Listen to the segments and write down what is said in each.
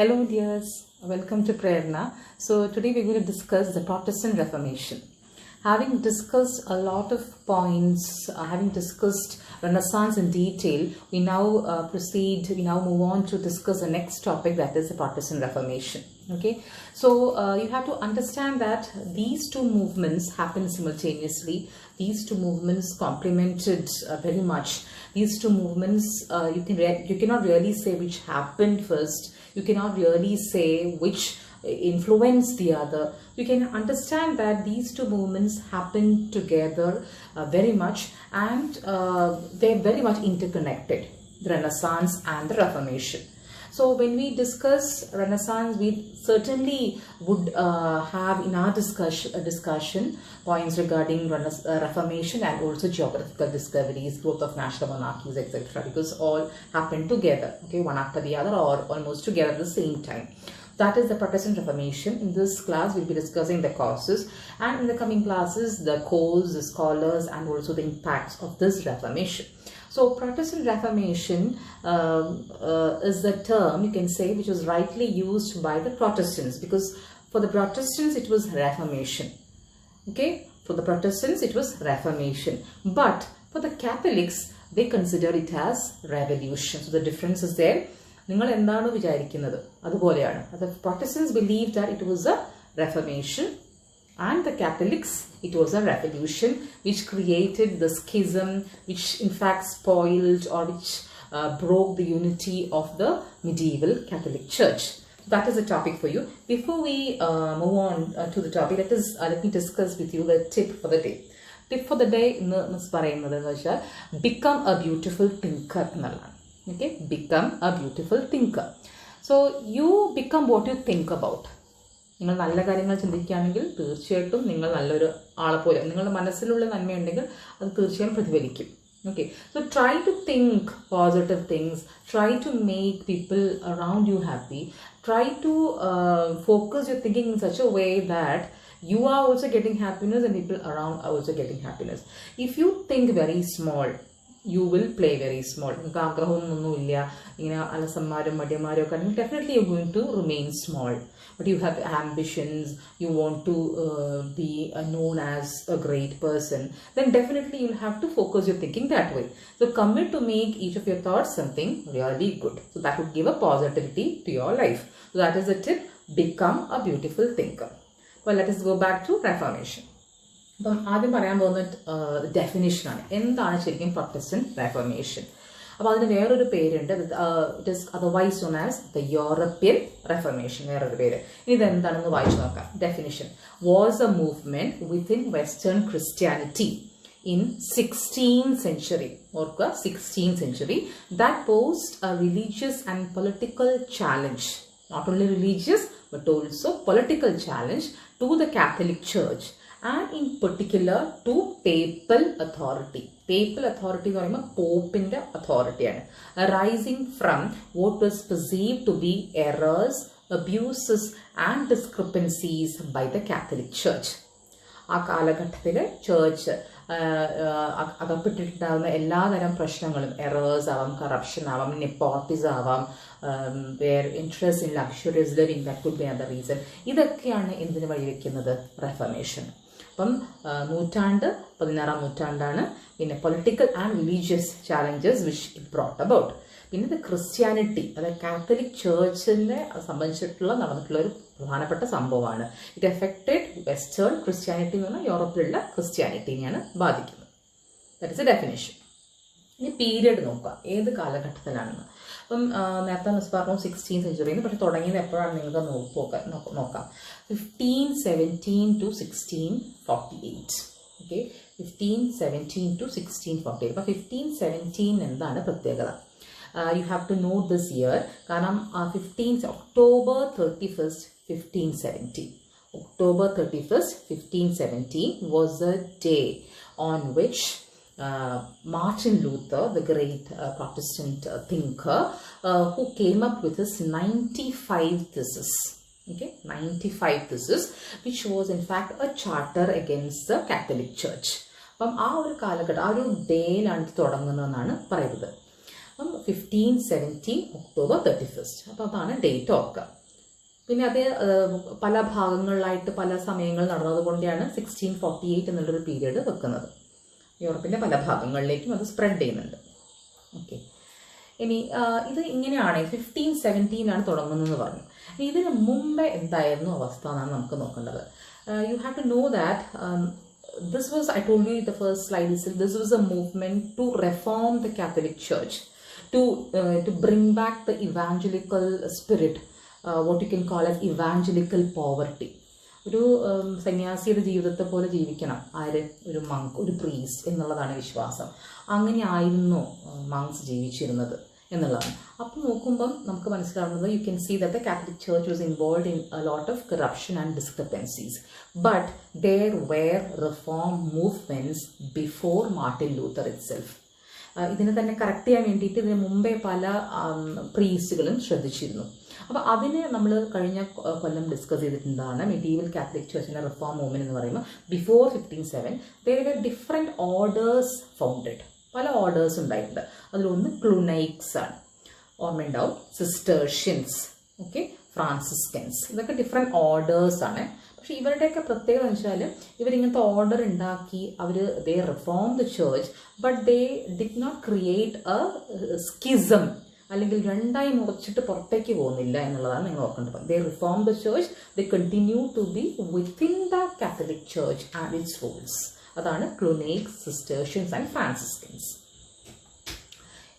Hello dears, welcome to Prerna. So today we're going to discuss the Protestant Reformation. Having discussed a lot of points, having discussed Renaissance in detail, we now move on to discuss the next topic, that is the Protestant Reformation. Okay, so you have to understand that these two movements happened simultaneously. These two movements complemented very much. These two movements, you cannot really say which happened first. You cannot really say which influenced the other. You can understand that these two movements happened together very much, and they're very much interconnected, the Renaissance and the Reformation. So when we discuss Renaissance, we certainly would have in our discussion points regarding Reformation and also geographical discoveries, growth of national monarchies, etc. Because all happened together, okay, one after the other or almost together at the same time. That is the Protestant Reformation. In this class, we'll be discussing the causes, and in the coming classes, the cause, the scholars, and also the impacts of this Reformation. So, Protestant Reformation is the term, you can say, which was rightly used by the Protestants, because for the Protestants, it was Reformation. Okay, for the Protestants, it was Reformation. But for the Catholics, they consider it as Revolution. So, the difference is there. The Protestants believed that it was a Reformation, and the Catholics, it was a revolution which created the schism, which in fact spoiled or which broke the unity of the medieval Catholic Church. That is a topic for you. Before we move on to the topic, let me discuss with you the tip for the day. Tip for the day is become a beautiful thinker. Okay, become a beautiful thinker. So you become what you think about. നിങ്ങൾ നല്ല കാര്യങ്ങൾ ചിന്തിക്കുകയാണെങ്കിൽ തീർച്ചയായിട്ടും നിങ്ങൾ നല്ലൊരു ആളെ പോലെ നിങ്ങളുടെ മനസ്സിലുള്ള നന്മയുണ്ടെങ്കിൽ അത് തീർച്ചയായും പ്രതിഫലിക്കും. Okay, so try to think positive things, try to make people around you happy, try to focus your thinking in such a way that you are also getting happiness and people around are also getting happiness. If you think very small, you will play very small. Definitely you're going to remain small. But you have ambitions, you want to be known as a great person, then definitely you'll have to focus your thinking that way. So commit to make each of your thoughts something really good. So that would give a positivity to your life. So that is the tip, become a beautiful thinker. Well, let us go back to Reformation. So, ആദ്യം പറയാൻ പോകുന്ന ഡെഫിനിഷനാണ് എന്താണ് ശരിക്കും Protestant റെഫോർമേഷൻ. അപ്പോൾ അതിന് വേറൊരു പേരുണ്ട്, it is otherwise known as the European reformation, വേറൊരു പേര്. ഇത് എന്താണെന്ന് വായിച്ചു നോക്കാം. Definition: was a movement within western Christianity in 16th century, ഓർക്കുക 16th century, that posed a religious and political challenge, not only religious but also political challenge to the Catholic Church, and in particular to papal authority. Papal authority എന്ന് പറയുമ്പോൾ പോപ്പിന്റെ അതോറിറ്റിയാണ്. Arising from what was perceived to be errors, abuses and discrepancies by the Catholic Church. ആ കാലഘട്ടത്തിൽ church അകപ്പെട്ടിട്ടുണ്ടാകുന്ന എല്ലാതരം പ്രശ്നങ്ങളും, errors ആവാം, corruption ആവാം, nepotism ആവാം, where interest in luxurious living, that could be other reason. ഇതൊക്കെയാണ് എന്തിനു വഴിവെക്കുന്നത്? റെഫോർമേഷൻ. അപ്പം 16ാം നൂറ്റാണ്ടാണ്. പിന്നെ political and religious challenges which it brought about. പിന്നെ ഇത് ക്രിസ്ത്യാനിറ്റി, അതായത് കാത്തലിക് ചേർച്ചിനെ സംബന്ധിച്ചിട്ടുള്ള നടന്നിട്ടുള്ള ഒരു പ്രധാനപ്പെട്ട സംഭവമാണ്. ഇറ്റ് എഫക്റ്റഡ് വെസ്റ്റേൺ ക്രിസ്ത്യാനിറ്റി എന്ന് പറഞ്ഞാൽ യൂറോപ്പിലുള്ള ക്രിസ്ത്യാനിറ്റിനെയാണ് ബാധിക്കുന്നത്. That is A definition. ഇനി പീരിയഡ് നോക്കുക, ഏത് കാലഘട്ടത്തിലാണെന്ന്. അപ്പം നേരത്തെ മിസ് പറഞ്ഞു 16th century, പക്ഷെ തുടങ്ങിയത് എപ്പോഴാണ് നിങ്ങൾക്ക് നോക്കാം. 1517 to 1648. Okay, 1517 to 1648. അപ്പം 1517 എന്താണ് പ്രത്യേകത? You have to know this year, കാരണം October 31st, 1517. October 31st, 1517 was a day on which Martin Luther, the great Protestant thinker, who came up with his 95 thesis. Okay, 95 thesis, which was in fact a charter against the Catholic Church. അപ്പം ആ ഒരു കാലഘട്ടം, ആ ഒരു ഡേയിലാണ് തുടങ്ങുന്നതെന്നാണ് പറയുന്നത്. അപ്പം 1570 October 31st. അപ്പോൾ അതാണ് ഡേറ്റ് ഓർക്കുക. പിന്നെ അത് പല ഭാഗങ്ങളിലായിട്ട് പല സമയങ്ങൾ നടന്നതുകൊണ്ടാണ് 1648 എന്നുള്ളൊരു പീരീഡ് വെക്കുന്നത്. യൂറോപ്പിൻ്റെ പല ഭാഗങ്ങളിലേക്കും അത് സ്പ്രെഡ് ചെയ്യുന്നുണ്ട്. ഓക്കെ, ഇനി ഇത് ഇങ്ങനെയാണ് 1517 തുടങ്ങുന്നതെന്ന് പറഞ്ഞു. ഇതിന് മുമ്പേ എന്തായിരുന്നു അവസ്ഥ എന്നാണ് നമുക്ക് നോക്കേണ്ടത്. You have to know that this was, I told you in the first slide, this was a movement to reform the Catholic Church, to bring back the evangelical spirit, what you can call as evangelical poverty. ഒരു സന്യാസിയുടെ ജീവിതത്തെ പോലെ ജീവിക്കണം ആര്, ഒരു Munk, ഒരു priest എന്നുള്ളതാണ് വിശ്വാസം. അങ്ങനെ ആയിരുന്നു മങ്സ് ജീവിച്ചിരുന്നത് എന്നുള്ളതാണ്. അപ്പോൾ നോക്കുമ്പം നമുക്ക് മനസ്സിലാവുന്നത്, you can see that the Catholic Church was involved in a lot of corruption and discrepancies, but there were reform movements before Martin Luther itself. ഇതിനെ തന്നെ കറക്റ്റ് ചെയ്യാൻ വേണ്ടിയിട്ട് ഇതിന് മുമ്പേ പല പ്രീസ്റ്റുകളും ശ്രദ്ധിച്ചിരുന്നു. അപ്പോൾ അതിനെ നമ്മൾ കഴിഞ്ഞ കൊല്ലം ഡിസ്കസ് ചെയ്തിട്ടുണ്ടാണ്. മെഡീവൽ കാത്തലിക് ചർച്ചിൻ്റെ റിഫോം മൂവ്മെന്റ് എന്ന് പറയുമ്പോൾ before 1507 there were different orders founded. പല ഓർഡേഴ്സ് ഉണ്ടായിട്ടുണ്ട്. അതിലൊന്ന് ക്ലുനൈക്സ് ആണ്, ഓർമ്മയുണ്ടാവും, സിസ്റ്റേർഷ്യൻസ്, ഓക്കെ, ഫ്രാൻസിസ്കൻസ്, ഇതൊക്കെ ഡിഫറെൻറ്റ് ഓർഡേഴ്സ് ആണ്. പക്ഷെ ഇവരുടെയൊക്കെ പ്രത്യേകത എന്ന് വെച്ചാൽ ഇവരിങ്ങനത്തെ ഓർഡർ ഉണ്ടാക്കി they reform the church, but they did not create a schism, അല്ലെങ്കിൽ രണ്ടായി മുറിച്ചിട്ട് പുറത്തേക്ക് പോകുന്നില്ല എന്നുള്ളതാണ് നിങ്ങൾ ഓർക്കേണ്ടത്. They reform the church, they continue to be within the Catholic church and its rules. അതാണ് ക്ലുനൈക്സ്, സിസ്റ്റേർഷ്യൻസ് ആൻഡ് ഫ്രാൻസിസ്കൻസ്.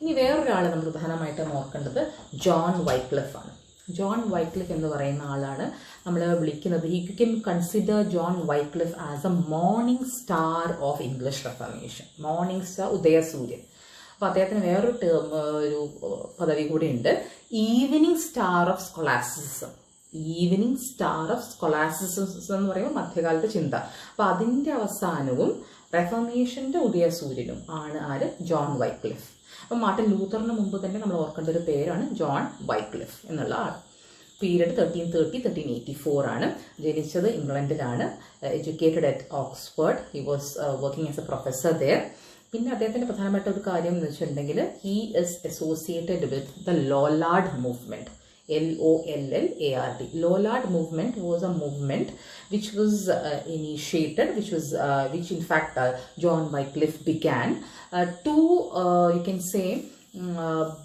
ഇനി വേറൊരാളെ നമ്മൾ പ്രധാനമായിട്ട് നോക്കേണ്ടത് ജോൺ വൈക്ലിഫ് ആണ്. ജോൺ വൈക്ലിഫ് എന്ന് പറയുന്ന ആളാണ് നമ്മൾ വിളിക്കുന്നത്, you can consider John Wycliffe as a morning star of English reformation. Morning star, ഉദയസൂര്യൻ. അപ്പോൾ അദ്ദേഹത്തിന് വേറൊരു ഒരു പദവി കൂടി ഉണ്ട്, evening star of scholasticism. Evening star of scholasticism എന്ന് പറയുമ്പോൾ മധ്യകാലത്തെ ചിന്ത. അപ്പോൾ അതിൻ്റെ അവസാനവും റെഫർമേഷൻ്റെ ഉദയസൂര്യനും ആണ് ആര്, ജോൺ വൈക്ലിഫ്. അപ്പം മാർട്ടിൻ ലൂത്തറിന് മുമ്പ് തന്നെ നമ്മൾ ഓർക്കേണ്ട ഒരു പേരാണ് ജോൺ വൈക്ലിഫ് എന്നുള്ള ആൾ. പീരീഡ് 1330-1384 ആണ്. ജനിച്ചത് ഇംഗ്ലണ്ടിലാണ്. Educated at Oxford. He was working as a professor there. പിന്നെ അദ്ദേഹത്തിൻ്റെ പ്രധാനപ്പെട്ട ഒരു കാര്യം എന്ന് വെച്ചിട്ടുണ്ടെങ്കിൽ he is associated with the Lollard movement. LOLLARD. Lollard movement was a movement which was initiated, which in fact John Wycliffe began to you can say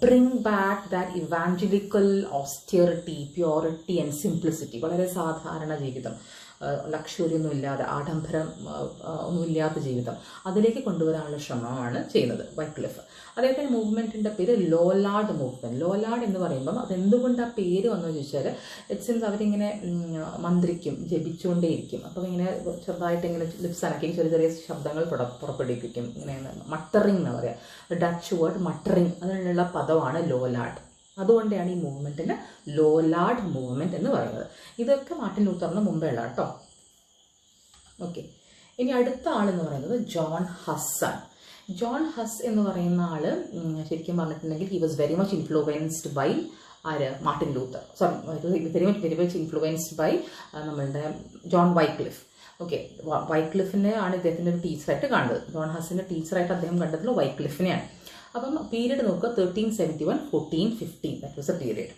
bring back that evangelical austerity, purity and simplicity. വളരെ സാധാരണ ജീവിതം, luxury ഒന്നും ഇല്ലാതെ, ആഡംബരം ഒന്നുമില്ലാത്ത ജീവിതം, അതിലേക്ക് കൊണ്ടുവരാനുള്ള ശ്രമമാണ് ചെയ്യുന്നത് വൈക്ലിഫ്. അദ്ദേഹത്തിൻ്റെ മൂവ്മെൻറ്റിൻ്റെ പേര് ലോലാർഡ് മൂവ്മെൻറ്റ്. ലോലാർഡ് എന്ന് പറയുമ്പം അതെന്തുകൊണ്ട് ആ പേര് വന്നു ചോദിച്ചാൽ, ഇറ്റ്സ് മീൻസ് അവരിങ്ങനെ മന്ത്രിക്കും, ജപിച്ചുകൊണ്ടേയിരിക്കും. അപ്പം ഇങ്ങനെ ചെറുതായിട്ട് ഇങ്ങനെ ലിപ്സ് അനക്കി ചെറിയ ചെറിയ ശബ്ദങ്ങൾ പുറപ്പെടുവിപ്പിക്കും. ഇങ്ങനെ മട്ടറിങ് എന്ന് പറയാം, ഡച്ച് വേർഡ് മട്ടറിങ്, അതിനുള്ള പദമാണ് ലോലാർഡ്. അതുകൊണ്ടാണ് ഈ മൂവ്മെൻറ്റിന് ലോലാർഡ് മൂവ്മെൻറ്റ് എന്ന് പറയുന്നത്. ഇതൊക്കെ മാർട്ടിൻ ലൂത്തറിന് മുമ്പേ ഉള്ള കേട്ടോ. ഓക്കെ, ഇനി അടുത്ത ആളെന്ന് പറയുന്നത് ജോൺ ഹസ് ആണ്. ജോൺ ഹസ് എന്ന് പറയുന്ന ആള് ശരിക്കും പറഞ്ഞിട്ടുണ്ടെങ്കിൽ he was very much influenced by Martin Luther, very much influenced by നമ്മളുടെ ജോൺ വൈക്ലിഫ്. ഓക്കെ, വൈക്ലിഫിനെ ആണ് ഇദ്ദേഹത്തിൻ്റെ ഒരു ടീച്ചറായിട്ട് കാണുന്നത്. ജോൺ ഹസിൻ്റെ ടീച്ചറായിട്ട് അദ്ദേഹം കണ്ടതിൽ വൈക്ലിഫിനെയാണ്. അപ്പം പീരീഡ് നോക്കുക 1371-1415, ദാറ്റ് വാസ് എ പീരീഡ്.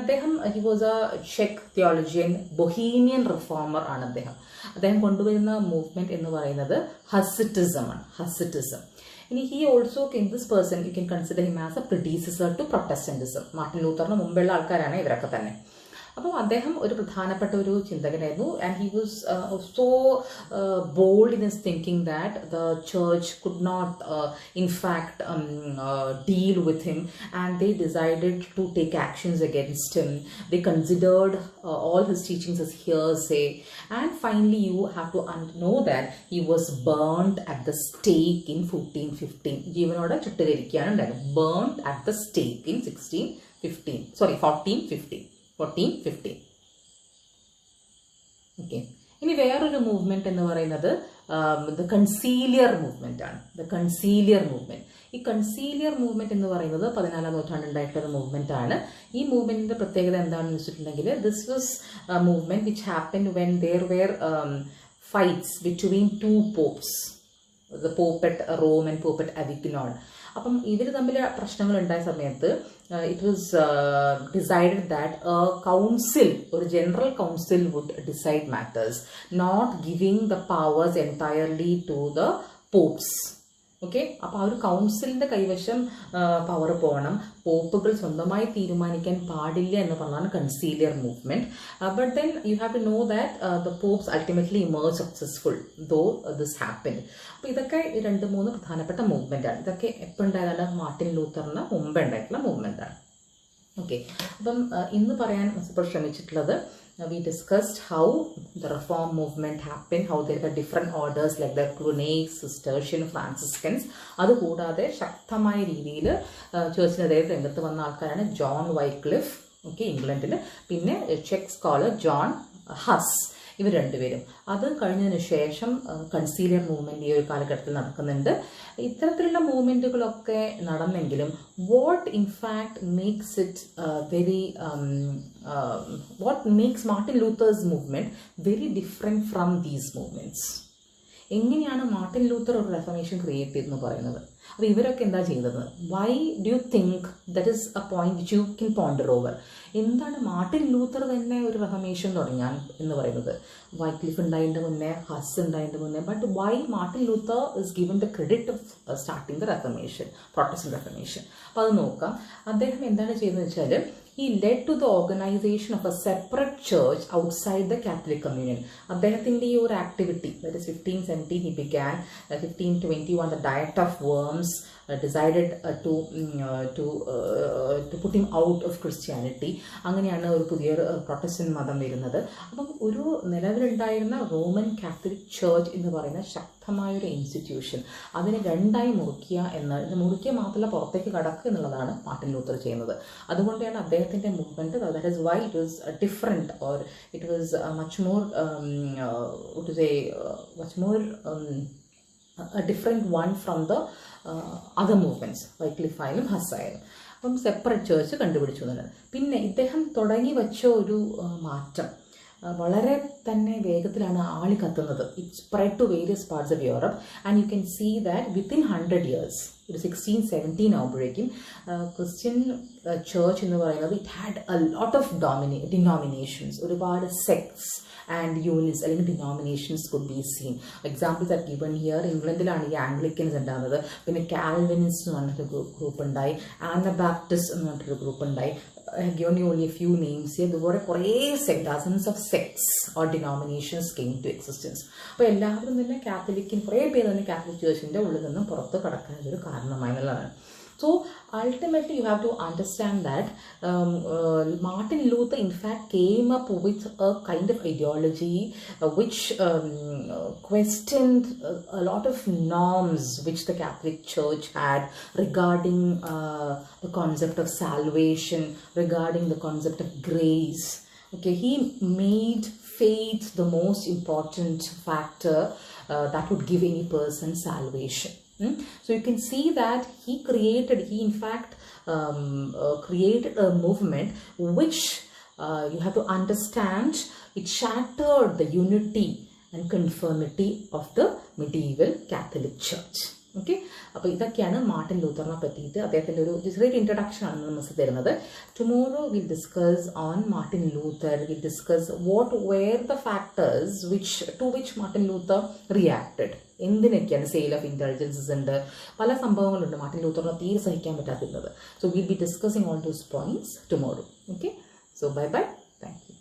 അദ്ദേഹം he was a cheque theologian, Bohemian reformer ആണ് അദ്ദേഹം. അദ്ദേഹം കൊണ്ടുവരുന്ന മൂവ്മെന്റ് എന്ന് പറയുന്നത് ഹസിറ്റിസം ആണ്. ഹസിറ്റിസം. ഇനി he also this person you can consider him as a predecessor to Protestantism. Martin ലൂത്തറിന് മുമ്പുള്ള ആൾക്കാരാണ് ഇവരൊക്കെ തന്നെ. അപ്പം അദ്ദേഹം ഒരു പ്രധാനപ്പെട്ട ഒരു ചിന്തകനായിരുന്നു. And he was so bold in his thinking that the church could not in fact deal with him, and they decided to take actions against him. They considered all his teachings as hearsay, and finally you have to know that he was burnt at the stake in 1415. ജീവനോടെ ചുട്ടുകരിക്കുകയാണ് ഉണ്ടായത്. burnt at the stake in 1415. Okay, ഇനി വേറൊരു movement എന്ന് പറയുന്നത് the conciliar movement ആണ്. The conciliar movement. ഈ conciliar movement എന്ന് പറയുന്നത് 14-ാം നൂറ്റാണ്ടുണ്ടായിട്ടുള്ള മൂവ്മെന്റ് ആണ്. ഈ മൂവ്മെന്റിന്റെ പ്രത്യേകത എന്താണെന്ന് വെച്ചിട്ടുണ്ടെങ്കിൽ this was movement which happened when there were fights between two popes. the Pope at Rome and Pope at Avignon. അപ്പം ഇവർ തമ്മിൽ പ്രശ്നങ്ങൾ ഉണ്ടായ സമയത്ത് it was decided that council, ഒരു general council would decide matters, not giving the powers entirely to the popes. Okay, അപ്പോൾ ആ ഒരു കൗൺസിലിൻ്റെ കൈവശം പവർ പോകണം, പോപ്പുകൾ സ്വന്തമായി തീരുമാനിക്കാൻ പാടില്ല എന്ന് പറഞ്ഞാണ് conciliar movement. But then you have to know that the popes ultimately emerge successful though this happened. അപ്പോൾ ഇതൊക്കെ 2-3 പ്രധാനപ്പെട്ട മൂവ്മെന്റാണ്. ഇതൊക്കെ എപ്പോൾ ഉണ്ടായതാണ്? മാർട്ടിൻ ലൂത്തറിന് മുമ്പ് ഉണ്ടായിട്ടുള്ള മൂവ്മെന്റാണ്. ഓക്കെ, അപ്പം ഇന്ന് പറയാൻ ഇപ്പോൾ ശ്രമിച്ചിട്ടുള്ളത്, we discussed how the reform movement happened, how there were different orders like the Cluniacs, Cistercian, Franciscans. അതുകൂടാതെ ശക്തമായ രീതിയിൽ ചേർച്ചിനെതിരെ രംഗത്ത് വന്ന ആൾക്കാരാണ് ജോൺ വൈക്ലിഫ്, ഓക്കെ, ഇംഗ്ലണ്ടിൽ, പിന്നെ ചെക്ക് സ്കോളർ ജോൺ ഹസ്, ഇവർ രണ്ടുപേരും. അത് കഴിഞ്ഞതിന് ശേഷം കൺസീലിയർ മൂവ്മെന്റ് ഈ ഒരു കാലഘട്ടത്തിൽ നടക്കുന്നുണ്ട്. ഇത്തരത്തിലുള്ള മൂവ്മെന്റുകളൊക്കെ നടന്നെങ്കിലും what in fact makes it what makes Martin Luther's movement very different from these movements? എങ്ങനെയാണ് മാർട്ടിൻ ലൂത്തർ ഒരു റെഫർമേഷൻ ക്രിയേറ്റ് ചെയ്തെന്ന് പറയുന്നത്? അപ്പോൾ ഇവരൊക്കെ എന്താ ചെയ്തത്? Why do you think that is A point which you can ponder over? എന്താണ് Martin Luther തന്നെ ഒരു റെഫർമേഷൻ തുടങ്ങാൻ എന്ന് പറയുന്നത്? വൈക്ലിഫ് ഉണ്ടായതിൻ്റെ മുന്നേ, ഹസ് ഉണ്ടായതിൻ്റെ മുന്നേ, but why Martin Luther is given the credit of starting the Reformation, Protestant Reformation? അപ്പോൾ അത് നോക്കാം. അദ്ദേഹം എന്താണ് ചെയ്തതെന്ന് വെച്ചാൽ, he led to the organization of a separate church outside the Catholic communion. അദ്ദേഹത്തിൻ്റെ ഈ ഒരു activity, that is 1570 he began, 1521 the Diet of Worms decided to put him out of Christianity. അങ്ങനെയാണ് ഒരു പുതിയൊരു പ്രൊട്ടസ്റ്റന്റ് മതം വരുന്നത്. അപ്പം ഒരു നിലവിലുണ്ടായിരുന്ന റോമൻ കാത്തലിക് ചർച്ച് എന്ന് പറയുന്ന ശക്തമായൊരു ഇൻസ്റ്റിറ്റ്യൂഷൻ, അതിനെ രണ്ടായി മുറിക്കുക മാത്രമല്ല പുറത്തേക്ക് കടക്കുക എന്നുള്ളതാണ് മാർട്ടിൻ ലൂത്തർ ചെയ്യുന്നത്. അതുകൊണ്ടാണ് അദ്ദേഹത്തിൻ്റെ movement, that is why it was different, or it was much more a different one from the other movements, വൈക്ലിഫായാലും ഹസ്സായാലും. അപ്പം സെപ്പറേറ്റ് ചേർച്ച് കണ്ടുപിടിച്ചു എന്നുള്ളത്. പിന്നെ ഇദ്ദേഹം തുടങ്ങി വെച്ച ഒരു മാറ്റം വളരെ തന്നെ വേഗത്തിലാണ് ആളി കത്തുന്നത്. It spread to various parts of Europe, and you can see that within 100 years, ഒരു 1617 ആകുമ്പോഴേക്കും ക്രിസ്ത്യൻ ചേർച്ച് എന്ന് പറയുന്നത് it had a lot of denominations, ഒരുപാട് സെക്ട്സ് and units അല്ലെങ്കിൽ denominations could be seen. Examples are given here. ഇംഗ്ലണ്ടിലാണെങ്കിൽ ആംഗ്ലിക്കൻസ് ഉണ്ടാകുന്നത്, പിന്നെ Calvinist എന്ന് പറഞ്ഞിട്ടൊരു ഗ്രൂപ്പ് ഉണ്ടായി, ആനബാപ്റ്റിസ്റ്റ് എന്ന് പറഞ്ഞിട്ടൊരു ഗ്രൂപ്പ് ഉണ്ടായി. Given you only a few names here. ഇതുപോലെ കുറേ dozens of sects or denominations came to existence. അപ്പോൾ എല്ലാവരും തന്നെ കാത്തലിക്കിന്, കുറേ പേര് തന്നെ കാത്തലിക് ചേർച്ചിൻ്റെ ഉള്ളിൽ നിന്നും പുറത്ത് കടക്കാനൊരു കാരണമായെന്നുള്ളതാണ്. So ultimately you have to understand that Martin Luther in fact came up with a kind of ideology which questioned a lot of norms which the Catholic Church had regarding the concept of salvation, regarding the concept of grace. Okay, he made faith the most important factor that would give any person salvation. So you can see that he in fact created a movement which you have to understand, it shattered the unity and conformity of the medieval Catholic Church. Okay, അപ്പോൾ ഇതൊക്കെയാണ് Martin ലൂത്തറിനെ പറ്റിയിട്ട് അദ്ദേഹത്തിൻ്റെ ഒരു ചെറിയൊരു introduction ആണ് നമുക്ക് തരുന്നത്. Tomorrow will discuss on Martin Luther, will discuss what were the factors which Martin Luther reacted. എന്തിനൊക്കെയാണ് സെയിൽ ഓഫ് ഇൻ്റലിജൻസസ് ഉണ്ട്, പല സംഭവങ്ങളുണ്ട് മാർട്ടിൻ ലൂത്തറിനെ തീരെ സഹിക്കാൻ പറ്റാതിരുന്നത്. So will be discussing all those points tomorrow. Okay, so bye bye, thank U.